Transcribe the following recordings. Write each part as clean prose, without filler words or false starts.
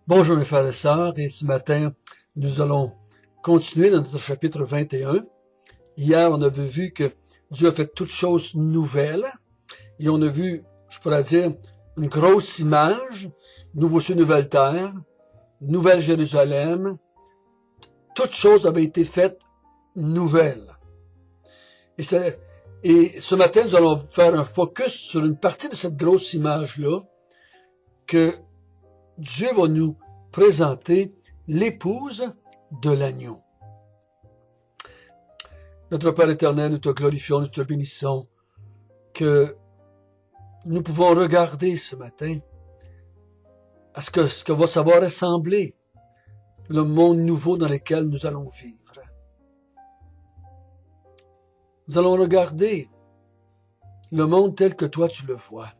Bonjour mes frères et sœurs, et ce matin, nous allons continuer dans notre chapitre 21. Hier, on avait vu que Dieu a fait toutes choses nouvelles, et on a vu, je pourrais dire, une grosse image, nouveau ciel, nouvelle terre, nouvelle Jérusalem, toutes choses avaient été faites nouvelles. Et ce matin, nous allons faire un focus sur une partie de cette grosse image-là, que Dieu va nous présenter l'épouse de l'agneau. Notre Père éternel, nous te glorifions, nous te bénissons, que nous pouvons regarder ce matin à ce que va savoir ressembler le monde nouveau dans lequel nous allons vivre. Nous allons regarder le monde tel que toi tu le vois,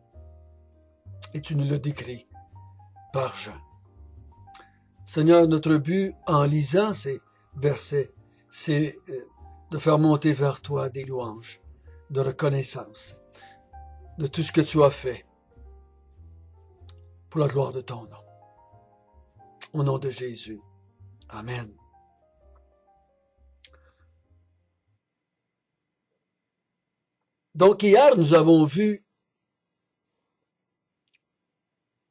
et tu nous le décris par Jean. Seigneur, notre but en lisant ces versets, c'est de faire monter vers toi des louanges, de reconnaissance, de tout ce que tu as fait pour la gloire de ton nom. Au nom de Jésus. Amen. Donc hier, nous avons vu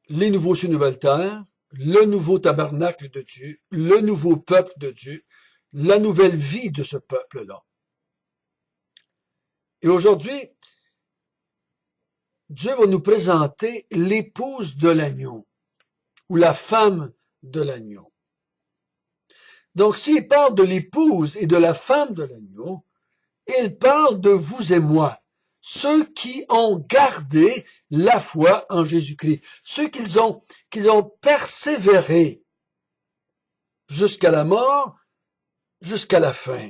les nouveaux cieux, nouvelles terres, le nouveau tabernacle de Dieu, le nouveau peuple de Dieu, la nouvelle vie de ce peuple-là. Et aujourd'hui, Dieu va nous présenter l'épouse de l'agneau, ou la femme de l'agneau. Donc, s'il parle de l'épouse et de la femme de l'agneau, il parle de vous et moi, ceux qui ont gardé la foi en Jésus-Christ, ceux qui ont persévéré jusqu'à la mort, jusqu'à la fin.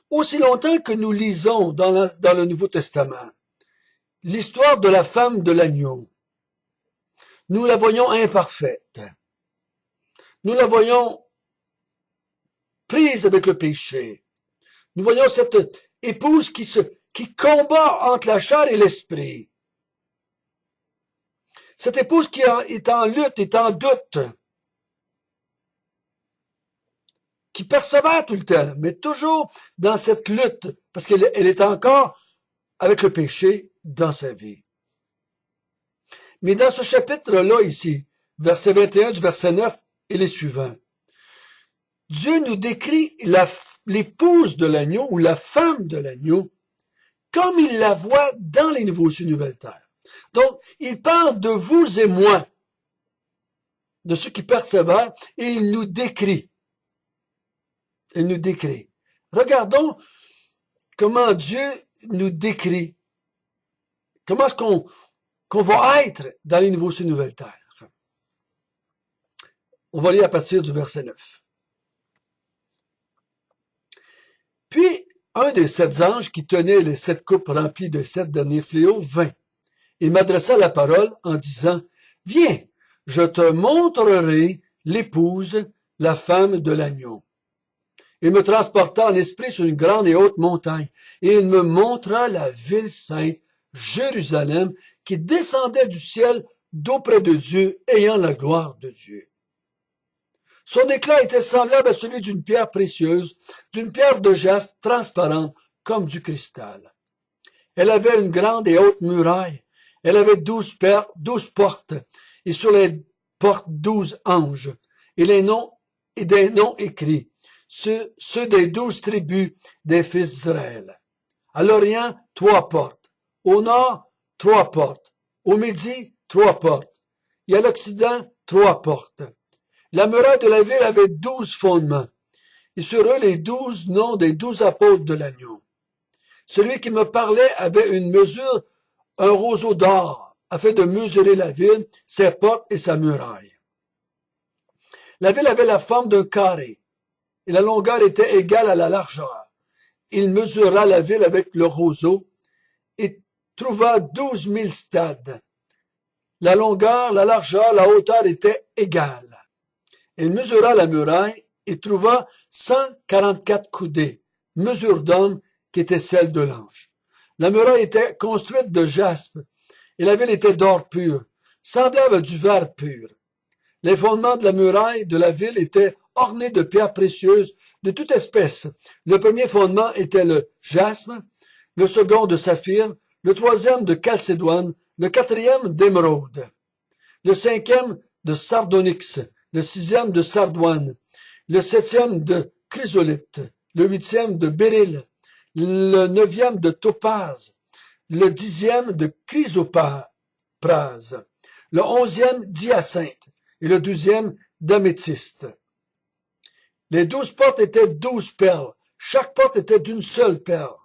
Aussi longtemps que nous lisons dans le Nouveau Testament l'histoire de la femme de l'agneau, nous la voyons imparfaite. Nous la voyons prise avec le péché. Nous voyons cette épouse qui combat entre la chair et l'esprit. Cette épouse qui est en lutte, est en doute, qui persévère tout le temps, mais toujours dans cette lutte, parce qu'elle est encore avec le péché dans sa vie. Mais dans ce chapitre-là ici, verset 21 du verset 9 et les suivants, Dieu nous décrit l'épouse de l'agneau ou la femme de l'agneau comme il la voit dans les nouveaux cieux, nouvelles terres. Donc, il parle de vous et moi, de ceux qui persévèrent, et il nous décrit. Il nous décrit. Regardons comment Dieu nous décrit. Comment est-ce qu'on va être dans les nouveaux cieux, nouvelles terres. On va lire à partir du verset 9. Puis, un des 7 anges qui tenait les 7 coupes remplies de 7 derniers fléaux vint et m'adressa la parole en disant, « Viens, je te montrerai l'épouse, la femme de l'agneau. » Il me transporta en esprit sur une grande et haute montagne, et il me montra la ville sainte, Jérusalem, qui descendait du ciel d'auprès de Dieu, ayant la gloire de Dieu. Son éclat était semblable à celui d'une pierre précieuse, d'une pierre de jaspe transparente comme du cristal. Elle avait une grande et haute muraille. Elle avait 12 portes, et sur les portes 12 anges, et des noms écrits, ceux des 12 tribus des fils d'Israël. À l'Orient, 3 portes. Au Nord, 3 portes. Au Midi, 3 portes. Et à l'Occident, 3 portes. La muraille de la ville avait 12 fondements, et sur eux les 12 noms des 12 apôtres de l'agneau. Celui qui me parlait avait une mesure, un roseau d'or, afin de mesurer la ville, ses portes et sa muraille. La ville avait la forme d'un carré, et la longueur était égale à la largeur. Il mesura la ville avec le roseau, et trouva 12 000 stades. La longueur, la largeur, la hauteur étaient égales. Il mesura la muraille et trouva 144 coudées, mesure d'homme qui était celle de l'ange. La muraille était construite de jaspe, et la ville était d'or pur, semblable à du verre pur. Les fondements de la muraille de la ville étaient ornés de pierres précieuses de toute espèce. Le premier fondement était le jaspe, le second de saphir, le troisième de chalcédoine, le quatrième d'émeraude, le cinquième de sardonyx, le sixième de sardoine, le septième de chrysolite, le huitième de béryl, le neuvième de topaze, le dixième de chrysoprase, le onzième d'hyacinthe et le douzième d'améthyste. Les 12 portes étaient 12 perles. Chaque porte était d'une seule perle.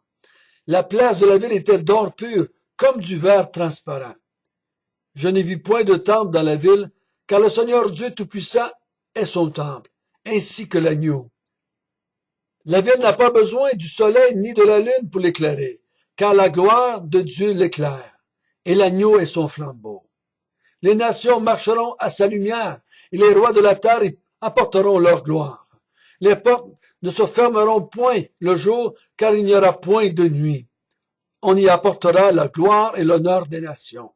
La place de la ville était d'or pur, comme du verre transparent. Je n'ai vu point de temple dans la ville, car le Seigneur Dieu Tout-Puissant est son temple, ainsi que l'agneau. La ville n'a pas besoin du soleil ni de la lune pour l'éclairer, car la gloire de Dieu l'éclaire, et l'agneau est son flambeau. Les nations marcheront à sa lumière, et les rois de la terre y apporteront leur gloire. Les portes ne se fermeront point le jour, car il n'y aura point de nuit. On y apportera la gloire et l'honneur des nations.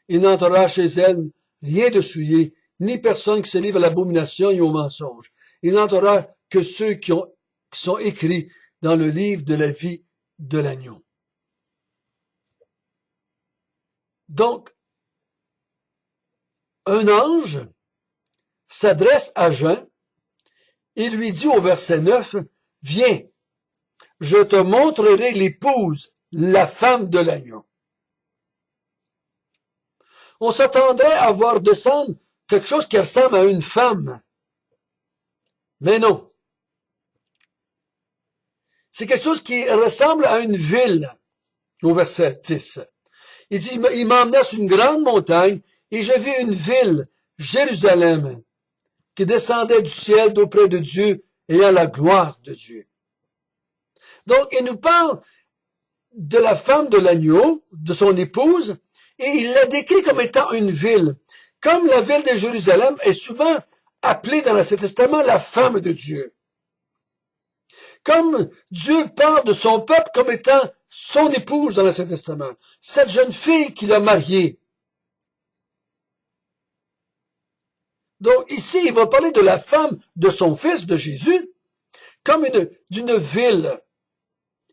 Il n'entrera chez elle rien de souillé, ni personne qui se livre à l'abomination et au mensonge. Il n'entrera que ceux qui sont écrits dans le livre de la vie de l'agneau. Donc, un ange s'adresse à Jean et lui dit au verset 9, « Viens, je te montrerai l'épouse, la femme de l'agneau. » On s'attendrait à voir descendre quelque chose qui ressemble à une femme. Mais non. C'est quelque chose qui ressemble à une ville, au verset 10. Il dit, il m'emmena sur une grande montagne et je vis une ville, Jérusalem, qui descendait du ciel d'auprès de Dieu ayant la gloire de Dieu. Donc, il nous parle de la femme de l'agneau, de son épouse, et il la décrit comme étant une ville. Comme la ville de Jérusalem est souvent appelée dans l'Ancien Testament la femme de Dieu. Comme Dieu parle de son peuple comme étant son épouse dans l'Ancien Testament, cette jeune fille qu'il a mariée. Donc ici, il va parler de la femme de son fils, de Jésus, comme d'une ville.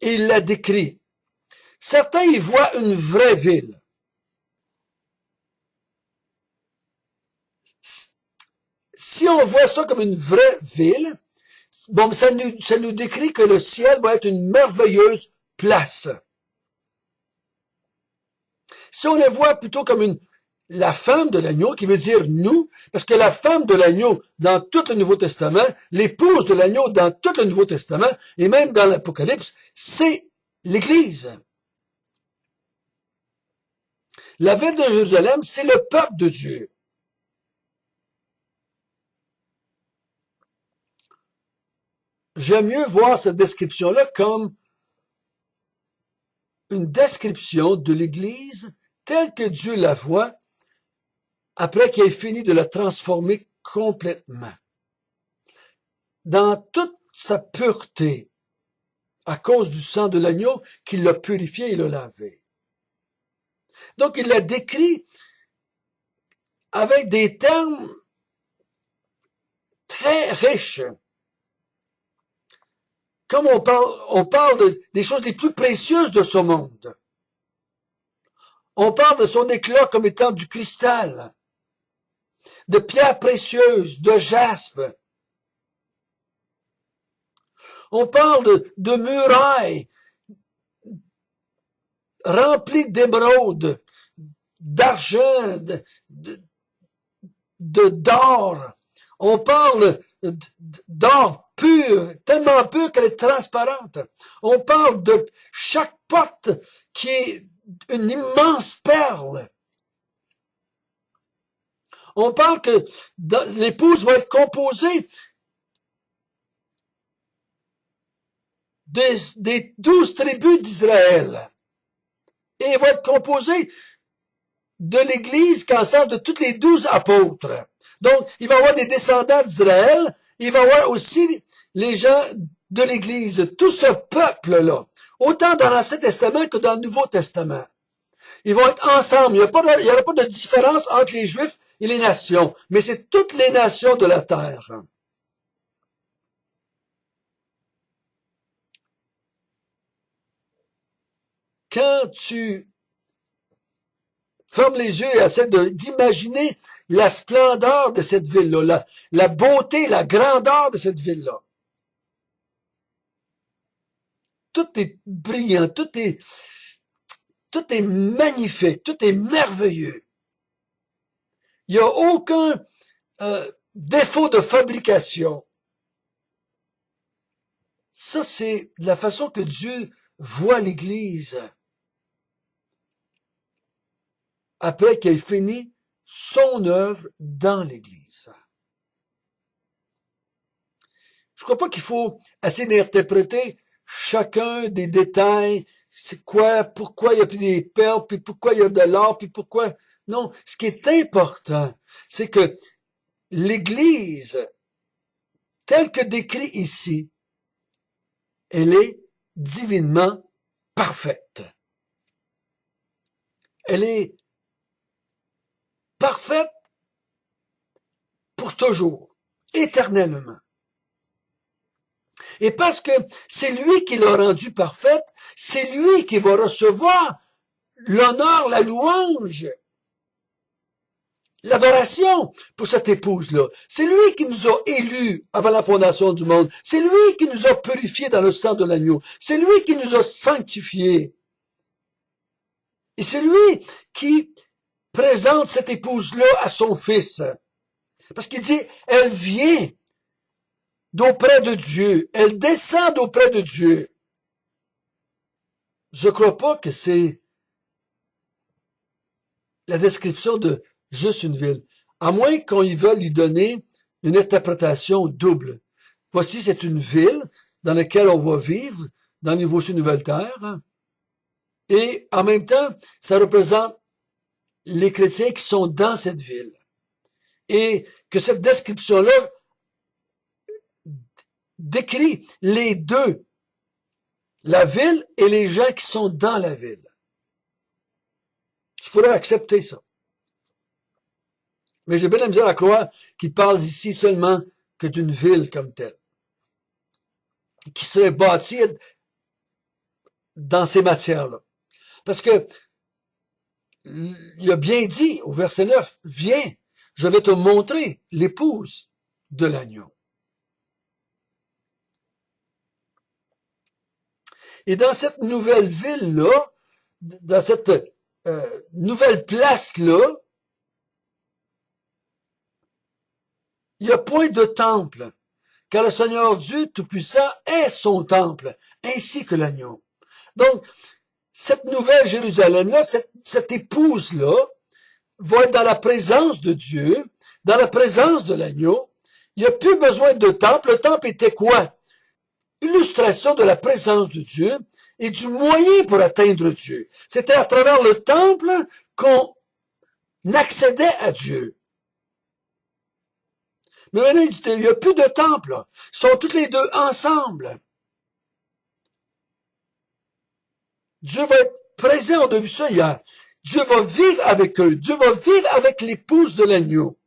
Et il la décrit. Certains y voient une vraie ville. Si on voit ça comme une vraie ville, bon, ça nous décrit que le ciel va être une merveilleuse place. Si on le voit plutôt comme la femme de l'agneau, qui veut dire nous, parce que la femme de l'agneau dans tout le Nouveau Testament, l'épouse de l'agneau dans tout le Nouveau Testament, et même dans l'Apocalypse, c'est l'Église. La ville de Jérusalem, c'est le peuple de Dieu. J'aime mieux voir cette description-là comme une description de l'Église telle que Dieu la voit après qu'il ait fini de la transformer complètement. Dans toute sa pureté, à cause du sang de l'agneau qui l'a purifié et l'a lavé. Donc, il la décrit avec des termes très riches. Comme on parle des choses les plus précieuses de ce monde. On parle de son éclat comme étant du cristal, de pierres précieuses, de jaspe. On parle de murailles remplies d'émeraudes, d'argent, d'or. On parle d'or pur, tellement pur qu'elle est transparente. On parle de chaque porte qui est une immense perle. On parle que l'épouse va être composée des 12 tribus d'Israël. Et elle va être composée de l'Église qui ensemble de toutes les 12 apôtres. Donc, il va y avoir des descendants d'Israël, il va y avoir aussi les gens de l'Église, tout ce peuple-là. autant dans l'Ancien Testament que dans le Nouveau Testament. Ils vont être ensemble. Il n'y aura pas de différence entre les Juifs et les nations, mais c'est toutes les nations de la terre. Quand tu fermes les yeux et essaie d'imaginer la splendeur de cette ville-là, la beauté, la grandeur de cette ville-là. Tout est brillant, tout est magnifique, tout est merveilleux. Il n'y a aucun défaut de fabrication. Ça, c'est la façon que Dieu voit l'Église après qu'il ait fini son œuvre dans l'Église. Je crois pas qu'il faut essayer d'interpréter chacun des détails. C'est quoi, pourquoi il y a plus des perles, puis pourquoi il y a de l'or, puis pourquoi... Non, ce qui est important, c'est que l'Église, telle que décrit ici, elle est divinement parfaite. Elle est parfaite pour toujours, éternellement. Et parce que c'est lui qui l'a rendue parfaite, c'est lui qui va recevoir l'honneur, la louange, l'adoration pour cette épouse-là. C'est lui qui nous a élus avant la fondation du monde. C'est lui qui nous a purifiés dans le sang de l'agneau. C'est lui qui nous a sanctifiés. Et c'est lui qui présente cette épouse-là à son fils. Parce qu'il dit, elle vient d'auprès de Dieu. Elle descend d'auprès de Dieu. Je ne crois pas que c'est la description de juste une ville. À moins qu'on y veuille lui donner une interprétation double. Voici, c'est une ville dans laquelle on va vivre, dans le nouveau ciel, nouvelle terre. Et en même temps, ça représente les chrétiens qui sont dans cette ville. Et que cette description-là décrit les deux, la ville et les gens qui sont dans la ville. Je pourrais accepter ça. Mais j'ai bien la misère à croire qu'il parle ici seulement que d'une ville comme telle, qui serait bâtie dans ces matières-là. Parce que il a bien dit au verset 9, viens, je vais te montrer l'épouse de l'agneau. Et dans cette nouvelle ville-là, dans cette nouvelle place-là, il n'y a point de temple, car le Seigneur Dieu Tout-Puissant est son temple, ainsi que l'agneau. Donc, cette nouvelle Jérusalem-là, cette épouse-là, va être dans la présence de Dieu, dans la présence de l'agneau. Il n'y a plus besoin de temple. Le temple était quoi? Illustration de la présence de Dieu et du moyen pour atteindre Dieu. C'était à travers le temple qu'on accédait à Dieu. Mais maintenant, il n'y a plus de temple. Ils sont toutes les deux ensemble. Dieu va être présent, on a vu ça hier. Dieu va vivre avec eux. Dieu va vivre avec l'épouse de l'agneau.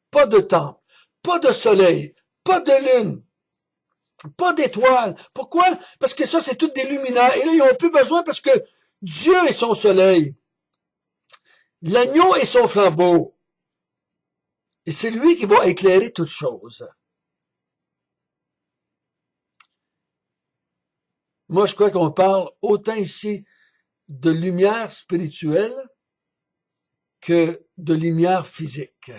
Pas de temple, pas de soleil, pas de lune, pas d'étoiles. Pourquoi? Parce que ça, c'est tout des luminaires. Et là, ils n'ont plus besoin parce que Dieu est son soleil. L'agneau est son flambeau. Et c'est lui qui va éclairer toutes choses. Moi, je crois qu'on parle autant ici de lumière spirituelle que de lumière physique.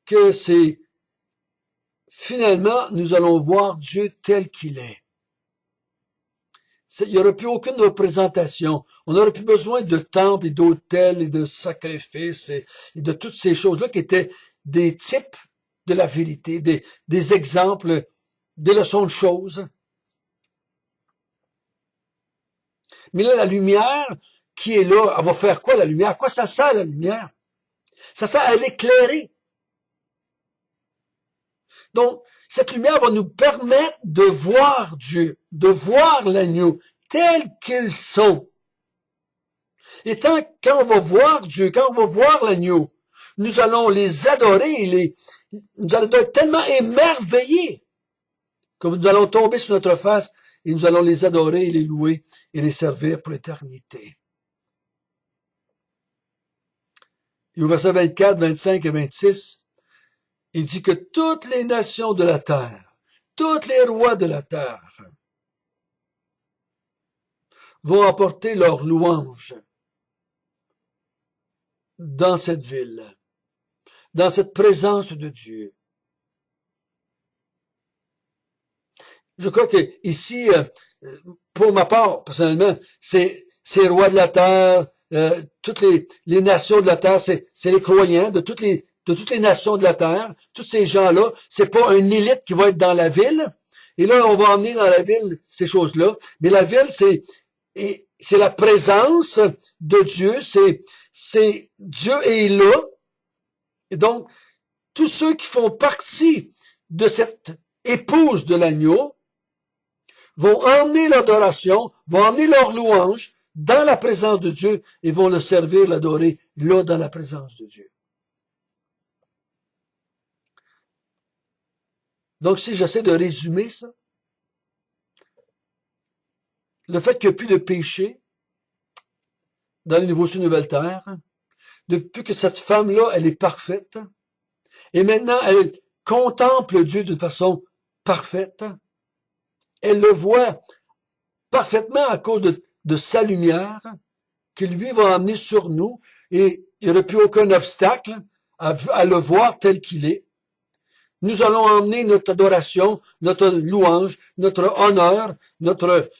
Que c'est, finalement, nous allons voir Dieu tel qu'il est. Il n'y aurait plus aucune représentation. On n'aurait plus besoin de temples et d'autels et de sacrifices et de toutes ces choses-là qui étaient des types de la vérité, des exemples, des leçons de choses. Mais là, la lumière qui est là, elle va faire quoi, la lumière? À quoi ça sert, la lumière? Ça sert à l'éclairer. Donc, Cette lumière va nous permettre de voir Dieu, de voir l'agneau tel qu'ils sont. Et quand on va voir Dieu, quand on va voir l'agneau, nous allons les adorer, nous allons être tellement émerveillés que nous allons tomber sur notre face et nous allons les adorer et les louer et les servir pour l'éternité. Et au verset 24, 25 et 26, il dit que toutes les nations de la terre, tous les rois de la terre vont apporter leur louange dans cette ville, dans cette présence de Dieu. Je crois que ici, pour ma part, personnellement, ces rois de la terre, toutes les nations de la terre, c'est les croyants de toutes les nations de la terre, tous ces gens-là, c'est pas une élite qui va être dans la ville. Et là, on va emmener dans la ville ces choses-là. Mais la ville, c'est la présence de Dieu, c'est Dieu est là. Et donc, tous ceux qui font partie de cette épouse de l'agneau vont emmener l'adoration, vont emmener leur louange dans la présence de Dieu et vont le servir, l'adorer là dans la présence de Dieu. Donc, si j'essaie de résumer ça, le fait qu'il n'y a plus de péché dans le nouveau ciel, nouvelle terre, depuis que cette femme-là, elle est parfaite, et maintenant, elle contemple Dieu d'une façon parfaite, elle le voit parfaitement à cause de sa lumière, qui lui va amener sur nous, et il n'y aurait plus aucun obstacle à le voir tel qu'il est. Nous allons emmener notre adoration, notre louange, notre honneur, notre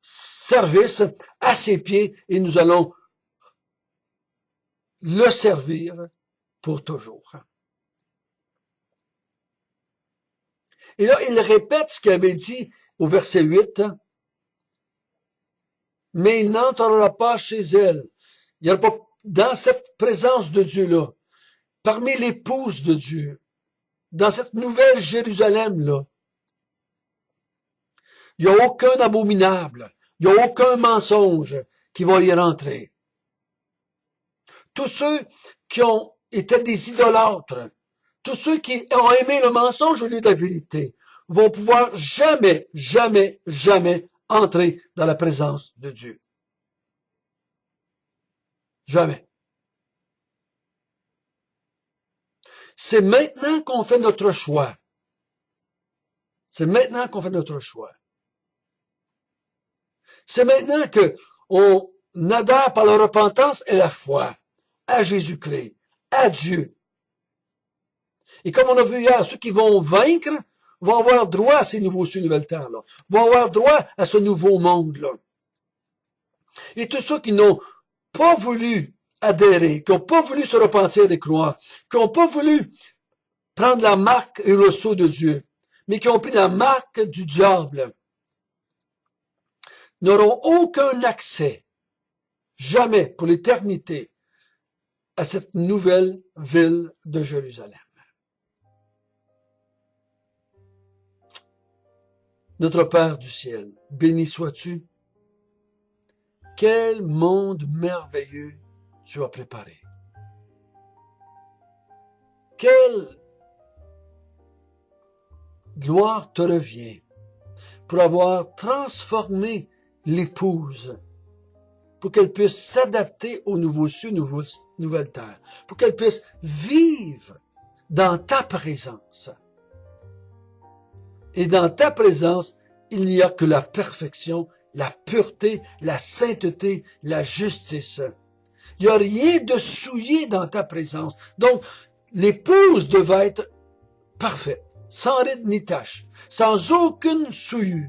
service à ses pieds, et nous allons le servir pour toujours. Et là, il répète ce qu'il avait dit au verset 8, mais il n'entrera pas chez elle. Il n'y aura pas, dans cette présence de Dieu-là, parmi l'épouse de Dieu, dans cette nouvelle Jérusalem-là, il n'y a aucun abominable, il n'y a aucun mensonge qui va y rentrer. Tous ceux qui ont été des idolâtres, tous ceux qui ont aimé le mensonge au lieu de la vérité, vont pouvoir jamais, jamais, jamais entrer dans la présence de Dieu. Jamais. C'est maintenant qu'on fait notre choix. C'est maintenant qu'on fait notre choix. C'est maintenant que on adhère par la repentance et la foi à Jésus-Christ, à Dieu. Et comme on a vu hier, ceux qui vont vaincre vont avoir droit à ces nouveaux cieux, nouvelles terres-là, vont avoir droit à ce nouveau monde-là. Et tous ceux qui n'ont pas voulu adhérer, qui n'ont pas voulu se repentir et croire, qui n'ont pas voulu prendre la marque et le sceau de Dieu, mais qui ont pris la marque du diable, n'auront aucun accès, jamais pour l'éternité, à cette nouvelle ville de Jérusalem. Notre Père du ciel, béni sois-tu. Quel monde merveilleux tu as préparé. Quelle gloire te revient pour avoir transformé l'épouse, pour qu'elle puisse s'adapter aux nouveaux cieux, nouvelles terres, pour qu'elle puisse vivre dans ta présence. Et dans ta présence, il n'y a que la perfection, la pureté, la sainteté, la justice. Il n'y a rien de souillé dans ta présence. Donc, l'épouse devait être parfaite, sans ride ni tache, sans aucune souillure,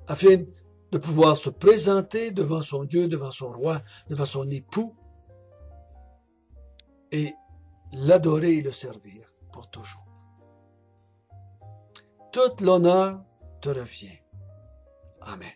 afin de pouvoir se présenter devant son Dieu, devant son roi, devant son époux, et l'adorer et le servir pour toujours. Tout l'honneur te revient. Amen.